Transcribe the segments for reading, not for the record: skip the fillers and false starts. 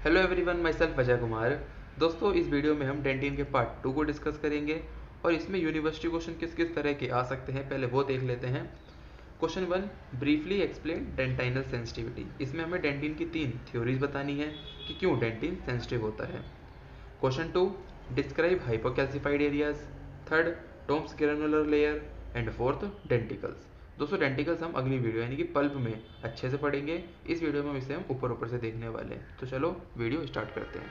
Hello everyone, my self Ajay Kumar. दोस्तों, इस video में हम डेंटिन के पार्ट 2 को डिस्कस करेंगे और इसमें यूनिवर्सिटी क्वेश्चन किस किस तरह के आ सकते हैं पहले वो देख लेते हैं। Question 1, briefly explain dentinal sensitivity. इसमें हमें डेंटिन की 3 थ्योरीज बतानी है कि क्यों डेंटिन सेंसिटिव होता है। Question 2, describe hypocalcified areas. Third, Tomes granular layer. And fourth, denticles. दोस्तों, डेंटिकल्स हम अगली वीडियो यानी कि पल्प में अच्छे से पढ़ेंगे। इस वीडियो में हम इसे ऊपर ऊपर से देखने वाले हैं। तो चलो वीडियो स्टार्ट करते हैं।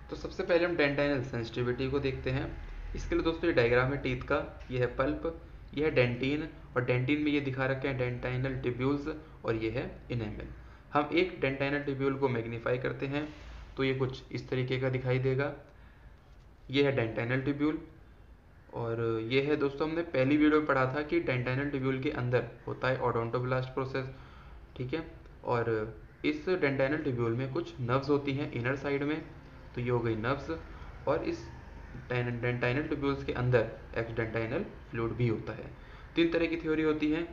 तो सबसे पहले हम डेंटाइनल सेंसिटिविटी को देखते हैं। इसके लिए दोस्तों ये डायग्राम है टीथ का। ये है पल्प, ये है डेंटिन, और डेंटिन में ये दिखा रखे हैं डेंटाइनल टिब्यूल्स, और ये है इनेमल। हम एक डेंटाइनल टिब्यूल को मैग्नीफाई करते हैं तो ये कुछ इस तरीके का दिखाई देगा। ये है डेंटाइनल टिब्यूल, और ये है दोस्तों, हमने पहली वीडियो में पढ़ा था कि डेंटाइनल टिब्यूल के अंदर होता है ओडोंटोब्लास्ट प्रोसेस, ठीक है। और इस डेंटाइनल टिब्यूल में कुछ नर्व्स होती हैं इनर साइड में, तो ये हो गई नर्व्स। और इस डेंटाइनल टिब्यूल्स के अंदर एक्सडेंटाइनल फ्लूइड भी होता है। 3 तरह की थ्योरी होती है: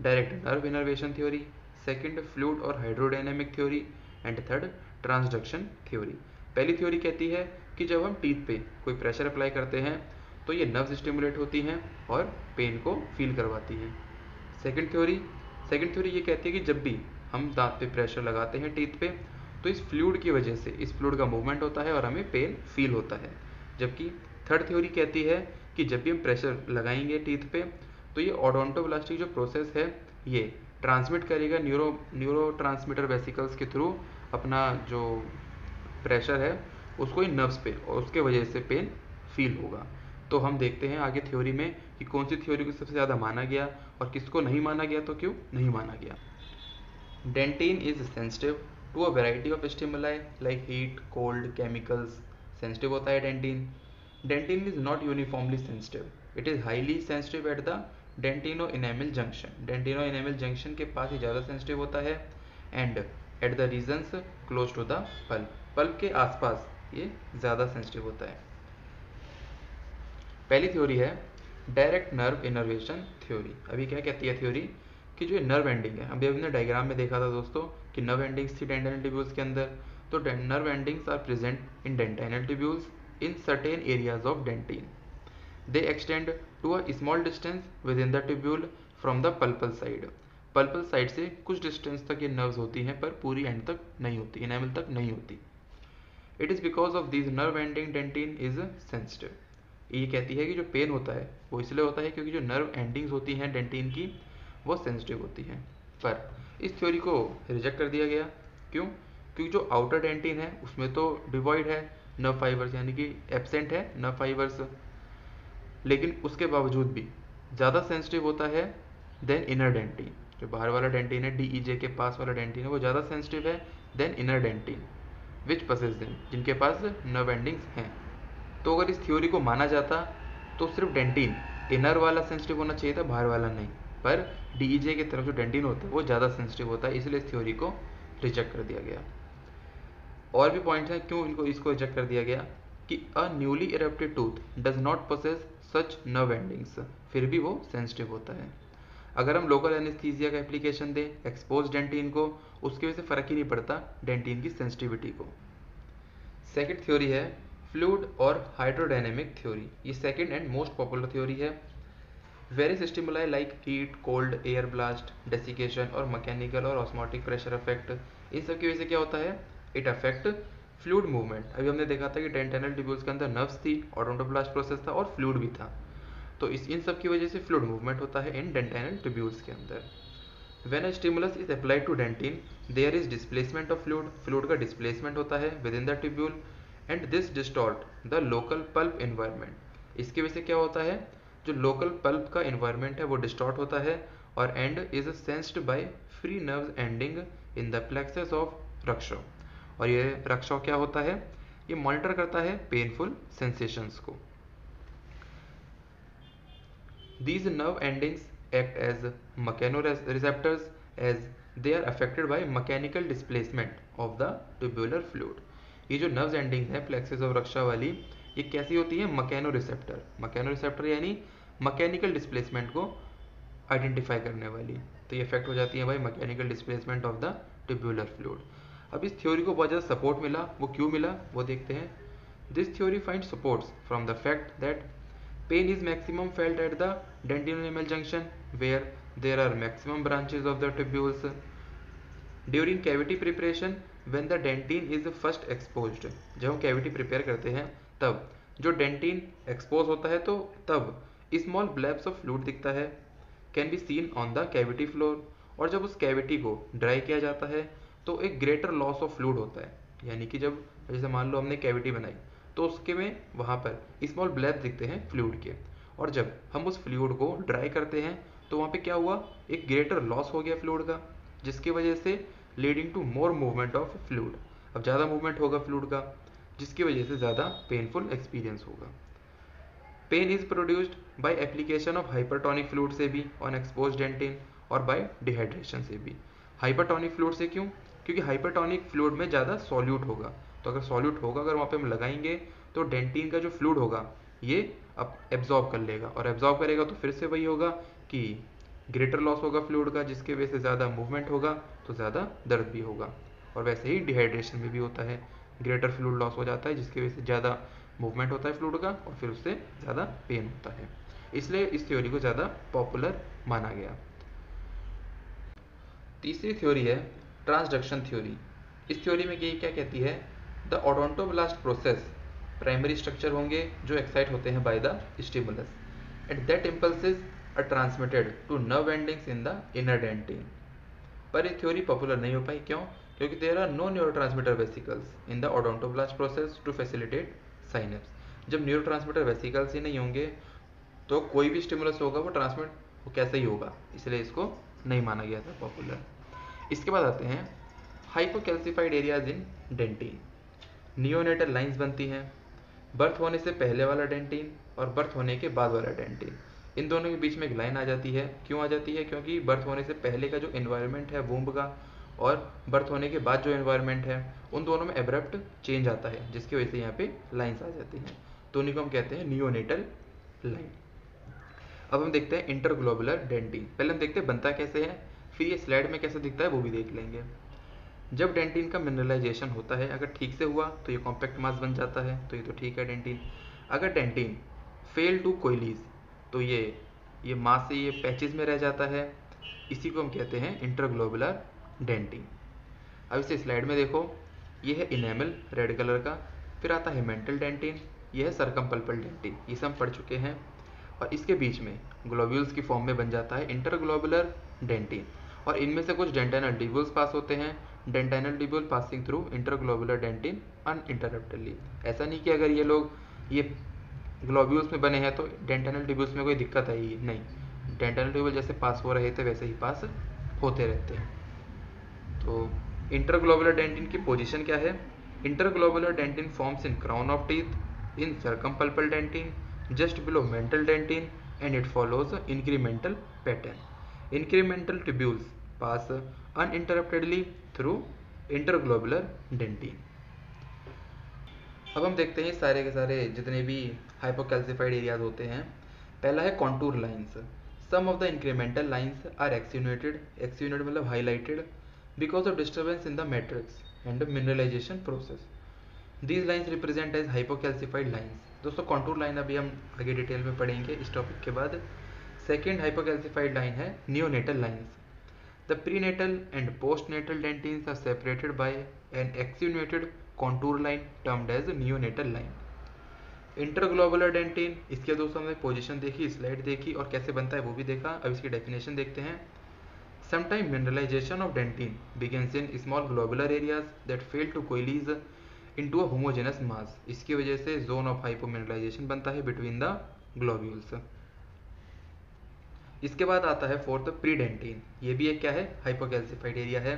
direct nerve innervation theory, second fluid और hydrodynamic theory, and third transduction theory. पहली थ्योरी कहती है कि जब हम टीथ पे कोई प्रेशर अप्लाई करते हैं तो ये नर्व्स स्टिमुलेट होती हैं और पेन को फील करवाती हैं। सेकंड थ्योरी ये कहती है कि जब भी हम दांत पे प्रेशर लगाते हैं टीथ पे, तो इस फ्लूइड की वजह से इस फ्लूइड का मूवमेंट होता है और हमें पेन फील होता है। जबकि थर्ड थ्योरी कहती है कि जब भी हम प्रेशर लगाएंगे टीथ पे, तो ये ओडोंटोब्लास्टिक जो प्रोसेस है ये ट्रांसमिट करेगा न्यूरो ट्रांसमीटर वेसिकल्स के थ्रू अपना जो प्रेशर है उसको इन नर्व्स पे, और उसके वजह से पेन फील होगा। तो हम देखते हैं आगे थ्योरी में कि कौन सी थ्योरी को सबसे ज़्यादा माना गया और किसको नहीं माना गया, तो क्यों नहीं माना गया। Dentin is sensitive to a variety of stimuli like heat, cold, chemicals. Sensitive होता है dentin. Dentin is not uniformly sensitive, it is highly sensitive at the dentino enamel junction. Dentino enamel junction के पास ही ज़्यादा sensitive होता है, and at the regions close to the pulp. Pulp के आसपास ये ज़्यादा सेंसिटिव होता है। पहली थ्योरी है डायरेक्ट नर्व इनर्वेशन थ्योरी। अभी क्या कहती है थ्योरी कि जो नर्व एंडिंग है, अभी हमने डायग्राम में देखा था दोस्तों कि नर्व एंडिंग्स थी डेंटाइनल टिब्यूल्स के अंदर। तो nerve endings are present in dentinal tubules in certain areas of dentin. They extend to a small distance within the tubule from the pulpal side. Pulpal side से कुछ distance तक ये nerves होती हैं पर पूरी एंड तक नहीं होती, इनेमल तक नहीं होती। It is because of this nerve ending dentin is sensitive. ये कहती है कि जो पेन होता है वो इसलिए होता है क्योंकि जो नर्व एंडिंग्स होती हैं डेंटिन की वो सेंसिटिव होती हैं। पर इस थ्योरी को रिजेक्ट कर दिया गया। क्यों? क्योंकि जो आउटर डेंटिन है उसमें तो डिवॉइड है नर्व फाइबर्स, यानी कि एब्सेंट है नर्व फाइबर्स, लेकिन उसके बावजूद भी ज़्यादा सेंसिटिव होता है देन इनर डेंटिन। जो बाहर वाला डेंटिन है, DEJ के पास वाला डेंटिन है, वो ज़्यादा सेंसिटिव है देन इनर डेंटिन विच पसेस देम, जिनके पास नर्व एंडिंग्स हैं। तो अगर इस थ्योरी को माना जाता तो सिर्फ डेंटिन इनर वाला सेंसिटिव होना चाहिए था, बाहर वाला नहीं। पर DEJ की तरफ जो डेंटिन होता है वो ज़्यादा सेंसिटिव होता है, इसलिए इस थ्योरी को रिजेक्ट कर दिया गया। और भी पॉइंट्स हैं क्यों इसको रिजेक्ट कर दिया गया कि a newly erupted tooth does not possess such nerve endings, फिर भी वो सेंसिटिव होता है। अगर हम लोकल एनेस्थीसिया का एप्लीकेशन दें एक्सपोज डेंटिन को, उसकी वजह से फ़र्क ही नहीं पड़ता डेंटिन की सेंसिटिविटी को। सेकंड थ्योरी है फ्लूइड और हाइड्रोडायनेमिक थ्योरी। ये second and most popular theory है। Various stimuli like heat, cold, air blast, desiccation और मैकेनिकल और ऑस्मोटिक प्रेशर इफेक्ट, इन सब की वजह से क्या होता है, इट अफेक्ट फ्लूइड मूवमेंट। अभी हमने देखा था कि डेंटाइनल टिब्यूल्स के अंदर नर्व्स थी, ओडोंटोब्लास्ट प्रोसेस था और फ्लूइड भी था। तो इन सब की वजह से फ्लूइड मूवमेंट होता है इन डेंटाइनल टिब्यूल्स के अंदर। When a stimulus is applied to dentin there is displacement of fluid, fluid का डिस्प्लेसमेंट होता है within the tubule, and this distort the local pulp environment. इसकी वजह से क्या होता है, जो लोकल पल्प का इन्वायरमेंट है वो डिस्टॉर्ट होता है, और and is sensed by free nerve ending in the plexus of रक्षो। और ये रक्षो क्या होता है, ये मॉनिटर करता है पेनफुल सेंसेशंस को। These nerve endings act as mechanoreceptors as they are affected by mechanical displacement of the tubular fluid. ये जो nerve endings है plexus of रक्षा वाली, ये कैसी होती है, मकैनो रिसेप्टर। मकैनो रिसेप्टर यानी मैकेनिकल डिस्प्लेसमेंट को आइडेंटिफाई करने वाली। तो ये इफेक्ट हो जाती है भाई mechanical displacement of the tubular fluid. अब इस थ्योरी को बहुत ज़्यादा सपोर्ट मिला, वो क्यों मिला वो देखते हैं। This theory find supports from the fact that pain is maximum felt at the dentino enamel junction where there are maximum branches of the tubules during cavity preparation when the dentine is first exposed. जब हम cavity prepare करते हैं तब जो dentin expose होता है तो तब स्मॉल ब्लैब्स ऑफ फ्लूइड दिखता है, can be seen on the cavity floor. और जब उस कैविटी को ड्राई किया जाता है तो एक ग्रेटर लॉस ऑफ फ्लूइड होता है, यानी कि जब जैसे मान लो हमने कैविटी बनाई तो उसके में वहाँ पर स्मॉल ब्लैब दिखते हैं फ्लूइड के, और जब हम उस फ्लूइड को ड्राई करते हैं तो वहाँ पे क्या हुआ, एक ग्रेटर लॉस हो गया फ्लूइड का, जिसकी वजह से leading to more movement of fluid. अब ज़्यादा मूवमेंट होगा फ्लूइड का, जिसकी वजह से ज़्यादा पेनफुल एक्सपीरियंस होगा। Pain is produced by application of hypertonic fluid से भी ऑन एक्सपोज्ड डेंटिन और बाय डिहाइड्रेशन से भी। हाइपरटोनिक फ्लूइड से क्यों, क्योंकि हाइपरटोनिक फ्लूइड में ज़्यादा सॉल्यूट होगा, तो अगर सॉल्यूट होगा अगर वहाँ पे हम लगाएंगे तो डेंटिन का जो फ्लूइड होगा ये अब एब्जॉर्ब कर लेगा, और एब्जॉर्ब करेगा तो फिर से वही होगा कि ग्रेटर लॉस होगा फ्लूइड का, जिसकी वजह से ज़्यादा मूवमेंट होगा तो ज़्यादा दर्द भी होगा। और वैसे ही डिहाइड्रेशन में भी होता है, ग्रेटर फ्लूइड लॉस हो जाता है जिसकी वजह से ज़्यादा मूवमेंट होता है फ्लूइड का और फिर उससे ज़्यादा पेन होता है, इसलिए इस थ्योरी को ज़्यादा पॉपुलर माना गया। तीसरी थ्योरी है ट्रांसडक्शन थ्योरी। इस थ्योरी में ये क्या कहती है, the odontoblast process primary structure होंगे जो एक्साइट होते हैं by the stimulus and that impulses are transmitted to nerve endings in the inner dentin. पर ये थ्योरी पॉपुलर नहीं हो पाई, क्यों, क्योंकि there are no neurotransmitter vesicles in the odontoblast process to facilitate synapse. जब न्यूरोट्रांसमीटर वेसिकल्स ही नहीं होंगे तो कोई भी स्टिमुलस होगा वो ट्रांसमिट वो कैसे ही होगा, इसलिए इसको नहीं माना गया था पॉपुलर। इसके बाद आते हैं hypocalcified areas in dentine. Neonatal lines बनती हैं, बर्थ होने से पहले वाला डेंटिन और बर्थ होने के बाद वाला डेंटिन, इन दोनों के बीच में एक लाइन आ जाती है। क्यों आ जाती है, क्योंकि बर्थ होने से पहले का जो एनवायरनमेंट है वूम्ब का और बर्थ होने के बाद जो एनवायरनमेंट है उन दोनों में एब्रप्ट चेंज आता है, जिसकी वजह से यहाँ पे लाइंस आ जाती हैं, तो उन्हीं को हम कहते हैं नियोनेटल लाइन। अब हम देखते हैं इंटरग्लोबुलर डेंटिन। पहले हम देखते हैं बनता कैसे है, फिर ये स्लाइड में कैसे दिखता है वो भी देख लेंगे। जब डेंटिन का मिनरलाइजेशन होता है, अगर ठीक से हुआ तो ये कॉम्पैक्ट मास बन जाता है, तो ये तो ठीक है डेंटिन। अगर डेंटिन फेल टू कोइलीज तो ये मास से ये पैचेस में रह जाता है, इसी को हम कहते हैं इंटरग्लोबुलर डेंटिन। अब इसे स्लाइड में देखो, ये है इनेमल रेड कलर का, फिर आता है मेंटल डेंटिन, ये है सर्कमपल्पल डेंटिन, ये सब हम पढ़ चुके हैं। और इसके बीच में ग्लोब्यूल्स की फॉर्म में बन जाता है इंटरग्लोबुलर डेंटिन, और इनमें से कुछ डेंटाइनल ट्यूब्यूल्स पास होते हैं, dentinal tubule passing through interglobular dentine uninterruptedly. ऐसा नहीं कि अगर ये लोग ये ग्लोब्यूल्स में बने हैं तो डेंटाइनल ट्यूब्यूल्स में कोई दिक्कत आएगी, नहीं, डेंटाइनल ट्यूब्यूल जैसे पास हो रहे थे वैसे ही पास होते रहते हैं। तो इंटरग्लोबुलर डेंटिन की पोजीशन क्या है, interglobular dentine forms in crown of teeth in circumpulpal dentine just below mental dentin and it follows an incremental pattern. Incremental tubules pass uninterruptedly through interglobular dentin. अब हम देखते हैं सारे के सारे जितने भी हाइपोकैल्सिफाइड एरियाज होते हैं। पहला है contour lines. Some of the incremental lines are accentuated, accentuated मतलब highlighted because of disturbance in the matrix and mineralisation process. These lines represent as hypocalcified lines. दोस्तों कॉन्टूर लाइन अभी हम आगे डिटेल में पढ़ेंगे इस टॉपिक के बाद। सेकेंड हाइपोकैल्सिफाइड लाइन है neonatal lines. The prenatal and postnatal dentines are separated by an accentuated contour line termed as neonatal line. Interglobular dentine, इसके दोस्तों हमने पोजीशन देखी, स्लाइड देखी और कैसे बनता है वो भी देखा। अब इसकी डेफिनेशन देखते हैं। Sometime mineralization of dentin begins in small globular areas that fail to coalesce into a homogeneous mass. इसकी वजह से zone of hypomineralization बनता है between the globules। इसके बाद आता है फोर्थ प्रीडेंटिन। ये भी एक क्या है, हाइपोकैल्सिफाइड एरिया है।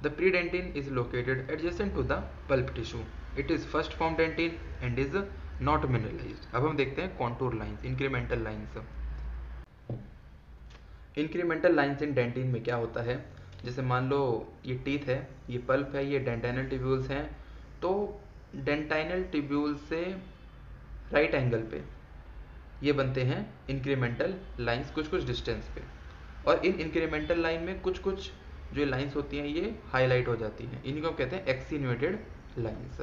The predentine is located adjacent to the pulp tissue. It is first form dentine and is not mineralised. अब हम देखते हैं contour lines, incremental lines. Incremental lines in dentine में क्या होता है, जैसे मान लो ये टीथ है, ये पल्प है, ये डेंटाइनल ट्यूब्यूल्स हैं, तो डेंटाइनल ट्यूब्यूल से राइट एंगल पे ये बनते हैं इंक्रीमेंटल लाइंस कुछ कुछ डिस्टेंस पे, और इन इंक्रीमेंटल लाइन में कुछ कुछ जो लाइंस होती हैं ये हाईलाइट हो जाती हैं, इनको कहते हैं एक्सीन्यूएटेड लाइंस।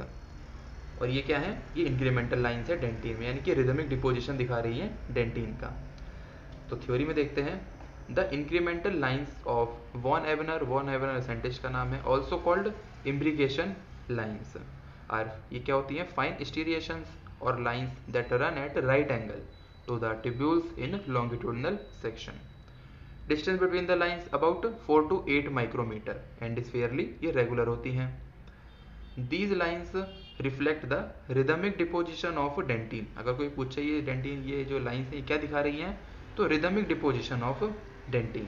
और ये क्या है, ये इंक्रीमेंटल लाइंस है डेंटिन में, यानी कि रिदमिक डिपोजिशन दिखा रही है डेंटिन का। तो थ्योरी में देखते हैं, the incremental lines of von Ebner scientist का नाम है, also called imbrication lines are, ये क्या होती हैं, फाइन स्टीरिएशंस और lines that run at right angle to the tubules in longitudinal section. Distance between the lines about 4 to 8 micrometre and fairly ये regular होती हैं। These lines reflect the rhythmic deposition of dentine. अगर कोई पूछे ये dentin, ये जो lines है ये क्या दिखा रही हैं, तो rhythmic deposition of dentin.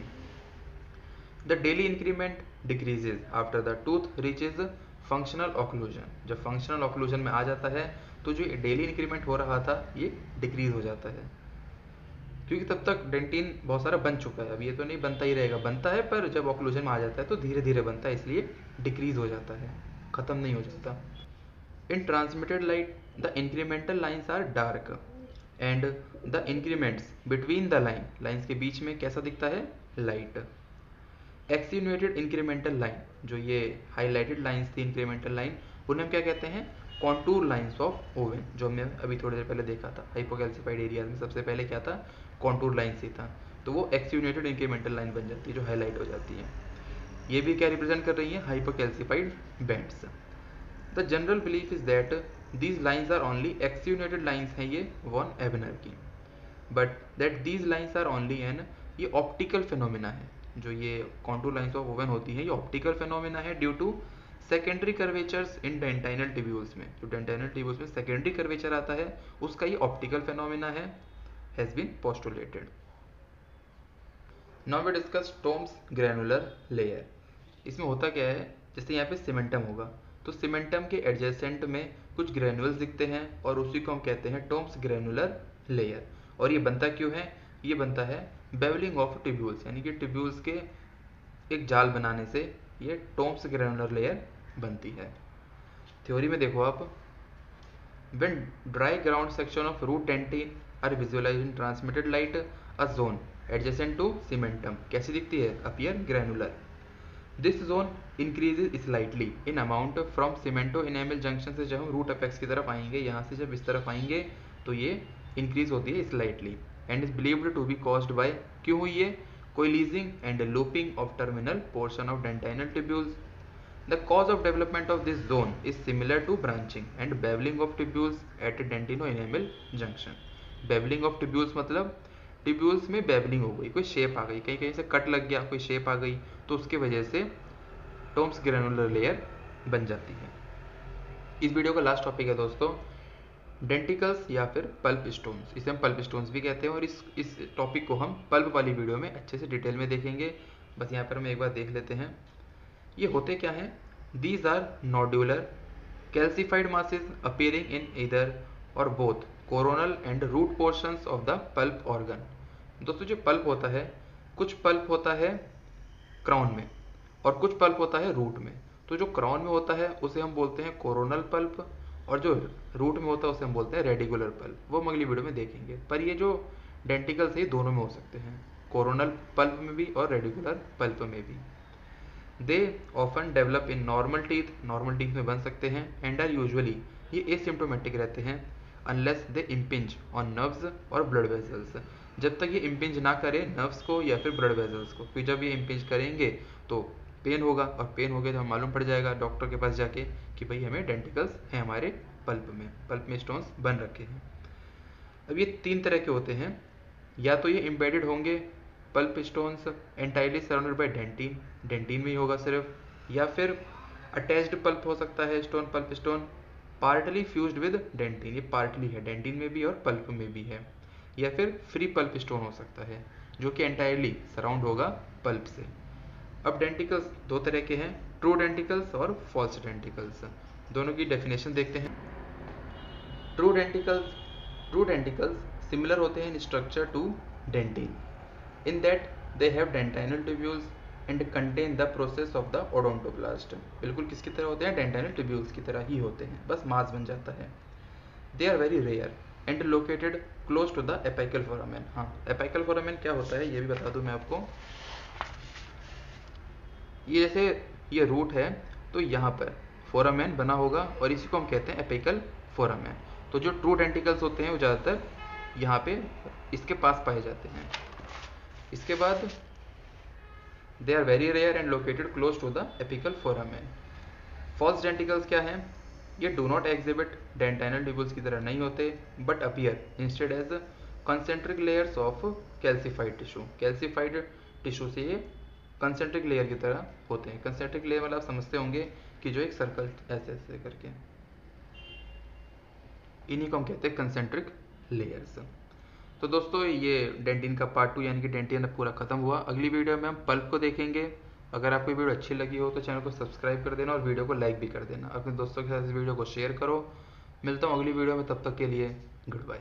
The daily increment decreases after the tooth reaches functional occlusion. जब फंक्शनल ऑक्लूजन में आ जाता है तो जो डेली इंक्रीमेंट हो रहा था ये डिक्रीज हो जाता है, क्योंकि तब तक डेंटिन बहुत सारा बन चुका है, अब ये तो नहीं बनता ही रहेगा, बनता है पर जब ऑक्लूजन में आ जाता है तो धीरे धीरे बनता है, इसलिए डिक्रीज हो जाता है, खत्म नहीं हो जाता। In transmitted light the incremental lines are dark and the increments between the lines के बीच में कैसा दिखता है, लाइट। एक्सीन्यूएटेड इंक्रीमेंटल लाइन, जो ये हाईलाइटेड लाइंस थी इंक्रीमेंटल लाइन, उन्हें हम क्या कहते हैं, कॉन्टूर लाइंस ऑफ ओवेन, जो हमने अभी थोड़ी देर पहले देखा था। हाइपोकैल्सिफाइड एरियाज में सबसे पहले क्या था, कॉन्टूर लाइंस ही था, तो वो एक्सीन्यूएटेड इंक्रीमेंटल लाइन बन जाती है जो हाईलाइट हो जाती है। ये भी क्या रिप्रेजेंट कर रही है, hypocalcified bands. The general belief is that these lines are only accentuated lines हैं ये वॉन एबनर की, but that these lines are only an, ये ऑप्टिकल फिनोमिना है, जो ये कॉन्टूर लाइंस ऑफ ओवेन होती हैं ये ऑप्टिकल फिनोमिना है due to secondary curvatures in dentinal tubules में। जो डेंटाइनल ट्यूब्यूल्स में सेकेंडरी कर्वेचर आता है उसका ये ऑप्टिकल फिनोमिना है, has been postulated. Now we discuss Tomes granular layer. इसमें होता क्या है, जैसे यहाँ पे सीमेंटम होगा तो सीमेंटम के एडजेसेंट में कुछ ग्रैनुअल्स दिखते हैं और उसी को हम कहते हैं टोम्स ग्रैनुलर लेयर। और ये बनता क्यों है, ये बनता है बेवलिंग ऑफ ट्यूब्यूल्स, यानी कि ट्यूब्यूल्स के एक जाल बनाने से ये टोम्स ग्रैनुलर लेयर बनती है। थ्योरी में देखो आप, when dry ground section of root dentine are visualised in transmitted light, a zone adjacent to cementum कैसी दिखती है, appear granular. This zone increases slightly in amount from cemento enamel junction से जब हम रूट अपेक्स की तरफ आएंगे, यहाँ से जब इस तरफ आएंगे तो ये इंक्रीज होती है slightly, and is believed to be caused by, क्यों हुई है, coalescing and looping of terminal portion of dentinal tubules. The cause of development of this zone is similar to branching and beveling of tubules at dentino-enamel junction. Beveling of tubules मतलब tubules में bevelling हो गई, कोई shape आ गई, कहीं कहीं से cut लग गया, कोई शेप आ गई, तो उसके वजह से टोम्स ग्रैनुलर लेयर बन जाती है। इस वीडियो का लास्ट टॉपिक है दोस्तों डेंटिकल्स या फिर पल्प स्टोन्स, इसे हम पल्प स्टोन्स भी कहते हैं, और इस टॉपिक को हम पल्प वाली वीडियो में अच्छे से डिटेल में देखेंगे। बस यहाँ पर हम एक बार देख लेते हैं ये होते क्या हैं। These are nodular calcified masses appearing in either or both coronal and root portions of the pulp organ. दोस्तों जो पल्प होता है, कुछ पल्प होता है क्राउन में और कुछ पल्प होता है रूट में। तो जो क्राउन में होता है उसे हम बोलते हैं कोरोनल पल्प, और जो रूट में होता है उसे हम बोलते हैं रेडिकुलर पल्प, वो हम अगली वीडियो में देखेंगे। पर ये जो डेंटिकल्स है दोनों में हो सकते हैं, कोरोनल पल्प में भी और रेडिकुलर पल्प में भी। They often develop in normal teeth में बन सकते हैं, एंड आर यूजुअली ये एसिम्प्टोमेटिक रहते हैं unless they impinge on nerves और ब्लड वेजल्स, जब तक ये इम्पिंज ना करे नर्व्स को या फिर ब्लड वेजल्स को। फिर जब ये इम्पिंज करेंगे तो पेन होगा, और पेन हो गया तो हमें मालूम पड़ जाएगा डॉक्टर के पास जाके कि भाई हमें डेंटिकल्स हैं हमारे पल्प में स्टोन्स बन रखे हैं। अब ये तीन तरह के होते हैं, या तो ये एम्बेडेड होंगे pulp stones entirely surrounded by dentin में ही होगा सिर्फ, या फिर अटैच्ड पल्प हो सकता है pulp stone partly fused with dentin, ये पार्टली है डेंटिन में भी और पल्प में भी है, या फिर फ्री पल्प स्टोन हो सकता है जो कि एंटायरली सराउंड होगा पल्प से। अब डेंटिकल्स दो तरह के हैं, ट्रू डेंटिकल्स और फॉल्स डेंटिकल्स। दोनों की डेफिनेशन देखते हैं। ट्रू डेंटिकल्स सिमिलर होते हैं in structure to dentin in that they have dentinal tubules and contain the process of the odontoblast। बिल्कुल किसकी तरह होते हैं, डेंटाइनल ट्यूब्यूल्स की तरह ही होते हैं, बस मास बन जाता है। They are very rare and located close to the apical foramen. हाँ, एपिकल फोरामेन क्या होता है ये भी बता दूं मैं आपको। ये जैसे ये रूट है तो यहाँ पर फोरामेन बना होगा और इसी को हम कहते हैं एपिकल फोरामेन। तो जो ट्रू डेंटिकल्स होते हैं वो ज़्यादातर यहाँ पे इसके पास पाए जाते हैं। इसके बाद they are very rare and located close to the apical foramen. False denticles क्या हैं? ये do not exhibit dentinal tubules की तरह नहीं होते but appear instead as concentric layers of calcified tissue. Calcified tissue से ये कंसेंट्रिक लेयर की तरह होते हैं। कंसेंट्रिक लेयर मतलब आप समझते होंगे कि जो एक सर्कल ऐसे ऐसे करके, इन्हीं को हम कहते हैं कंसेंट्रिक लेयर्स। तो दोस्तों ये डेंटिन का पार्ट 2 यानी कि डेंटिन अब पूरा खत्म हुआ। अगली वीडियो में हम पल्प को देखेंगे। अगर आपको वीडियो अच्छी लगी हो तो चैनल को सब्सक्राइब कर देना और वीडियो को लाइक भी कर देना। अपने दोस्तों के साथ इस वीडियो को शेयर करो। मिलता हूँ अगली वीडियो में, तब तक के लिए गुड बाय।